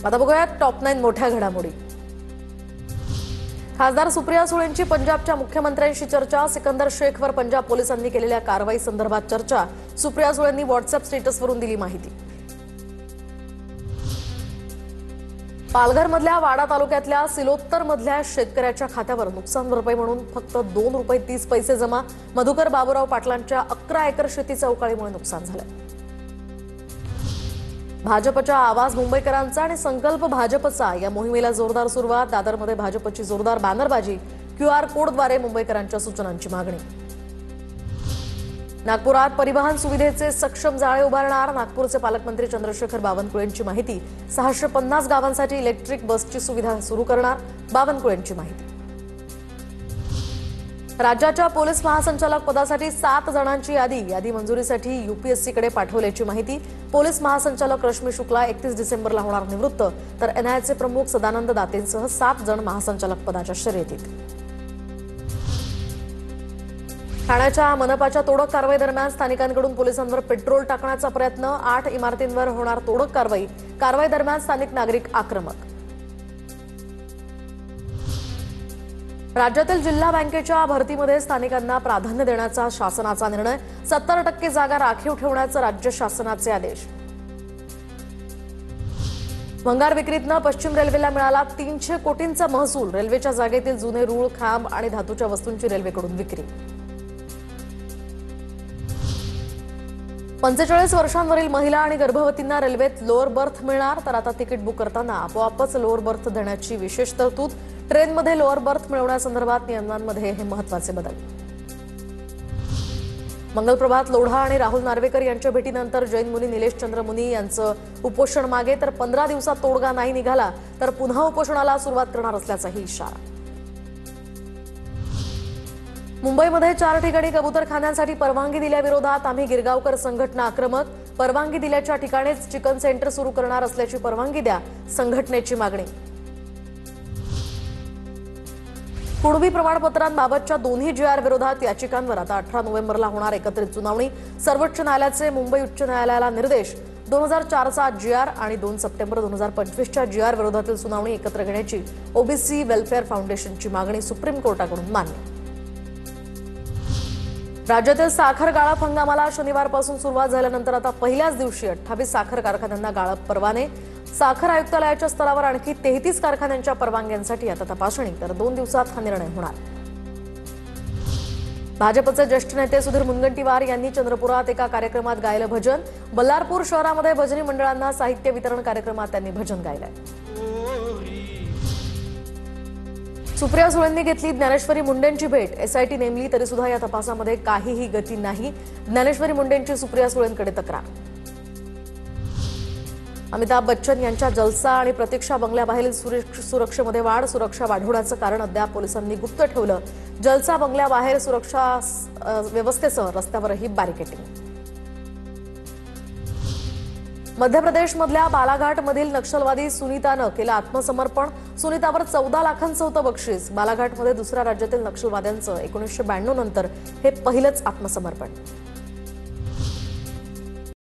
आता बघूयात टॉप 9 मोठ्या घडामोडी। खासदार सुप्रिया सुळेंची पंजाबच्या मुख्यमंत्र्यांशी चर्चा। सिकंदर शेखवर पंजाब पोलिसांनी केलेल्या कारवाई संदर्भात चर्चा। सुप्रिया सुळेंनी व्हॉट्सअप स्टेटसवरून दिली माहिती। पालघरमधल्या वाडा तालुक्यातल्या सिलोत्तरमधल्या शेतकऱ्याच्या खात्यावर नुकसान भरपाई म्हणून फक्त ₹2.30 जमा। मधुकर बाबूराव पाटलांच्या 11 एकर शेतीच्या अवकाळीमुळे नुकसान झालं। भाजपच्या आवाज मुंबईकरांचा आणि संकल्प भाजपचा या मोहिमेला जोरदार सुरुवात। दादरमध्ये भाजपची जोरदार बॅनरबाजी। QR कोडद्वारे मुंबईकरांच्या सूचनांची मागणी। नागपुरात परिवहन सुविधेचे सक्षम जाळे उभारणार। नागपूरचे पालकमंत्री चंद्रशेखर बावनकुळेंची माहिती। 650 गावांसाठी इलेक्ट्रिक बसची सुविधा सुरू करणार। बावनकुळेंची माहिती। राज्याच्या पोलीस महासंचालक पदासाठी 7 जणांची यादी मंजुरीसाठी UPSCकडे पाठवल्याची माहिती। पोलीस महासंचालक रश्मी शुक्ला 31 डिसेंबरला होणार निवृत्त, तर NIAचे प्रमुख सदानंद दातेंसह 7 जण महासंचालक पदाच्या शर्यतीत। ठाण्याच्या मनपाच्या तोडक कारवाई दरम्यान स्थानिकांकडून पोलिसांवर पेट्रोल टाकण्याचा प्रयत्न। 8 इमारतींवर होणार तोडक कारवाई दरम्यान स्थानिक नागरिक आक्रमक। राज्यातील जिल्हा बँकेच्या भरतीमध्ये स्थानिकांना प्राधान्य देण्याचा शासनाचा निर्णय। 70% जागा राखीव ठेवण्याचे राज्य शासनाचे आदेश। भंगार विक्रीतनं पश्चिम रेल्वेला मिळाला 300 कोटींचा महसूल। रेल्वेच्या जागेतील जुने रूळ, खांब आणि धातूच्या वस्तूंची रेल्वेकडून विक्री। 45 वर्षांवरील महिला आणि गर्भवतींना रेल्वेत लोअर बर्थ मिळणार, तर आता तिकीट बुक करताना आपोआपच लोअर बर्थ देण्याची विशेष तरतूद। ट्रेनमध्ये लोअर बर्थ मिळवण्यासंदर्भात नियमांमध्ये हे महत्त्वाचे बदल। मंगलप्रभात लोढा आणि राहुल नार्वेकर यांच्या भेटीनंतर जैन मुनी निलेश चंद्र मुनी यांचं उपोषण मागे, तर 15 दिवसात तोडगा नाही निघाला तर पुन्हा उपोषणाला सुरुवात करणार असल्याचाही इशारा। मुंबईमध्ये 4 ठिकाणी कबूतरखान्यांसाठी परवानगी दिल्याविरोधात आम्ही गिरगावकर संघटना आक्रमक। परवानगी दिल्याच्या ठिकाणीच चिकन सेंटर सुरू करणार असल्याची परवानगी द्या, संघटनेची मागणी। कुणबी प्रमाणपत्रांबाबतच्या दोन्ही GR विरोधात याचिकांवर आता 18 नोव्हेंबरला होणार एकत्रित सुनावणी। सर्वोच्च न्यायालयाचे मुंबई उच्च न्यायालयाला निर्देश। 2004चा GR आणि 2 सप्टेंबर 2025च्या GR विरोधातील सुनावणी एकत्र घेण्याची OBC वेलफेअर फाउंडेशनची मागणी सुप्रीम कोर्टाकडून मान्य। राज्यातील साखर गाळप हंगामाला शनिवारपासून सुरुवात झाल्यानंतर आता पहिल्याच दिवशी 28 साखर कारखान्यांना गाळप परवाने। साखर आयुक्तालयाच्या स्तरावर आणखी 33 कारखान्यांच्या परवानग्यांसाठी आता तपासणी, तर 2 दिवसात हा निर्णय होणार। भाजपचे ज्येष्ठ नेते सुधीर मुनगंटीवार यांनी चंद्रपुरात एका कार्यक्रमात गायलं भजन। बल्लारपूर शहरामध्ये भजनी मंडळांना साहित्य वितरण कार्यक्रमात त्यांनी भजन गायलंय। सुप्रिया सुळेंनी घेतली ज्ञानेश्वरी मुंडेंची भेट। SIT नेमली तरी सुद्धा या तपासामध्ये काहीही गती नाही। ज्ञानेश्वरी मुंडेंची सुप्रिया सुळेंकडे तक्रार। अमिताभ बच्चन यांच्या जलसा आणि प्रतीक्षा बंगल्याबाहेरील सुरक्षेमध्ये वाढ। सुरक्षा वाढवण्याचं कारण अद्याप पोलिसांनी गुप्त ठेवलं। जलसा बंगल्याबाहेर सुरक्षा व्यवस्थेसह रस्त्यावरही बॅरिकेडिंग। मध्य प्रदेशमधल्या बालाघाटमधील नक्षलवादी सुनीतानं केलं आत्मसमर्पण। सुनीतावर 14 लाखांचं होतं बक्षीस। बालाघाटमध्ये दुसऱ्या राज्यातील नक्षलवाद्यांचं 1992 नंतर हे पहिलंच आत्मसमर्पण।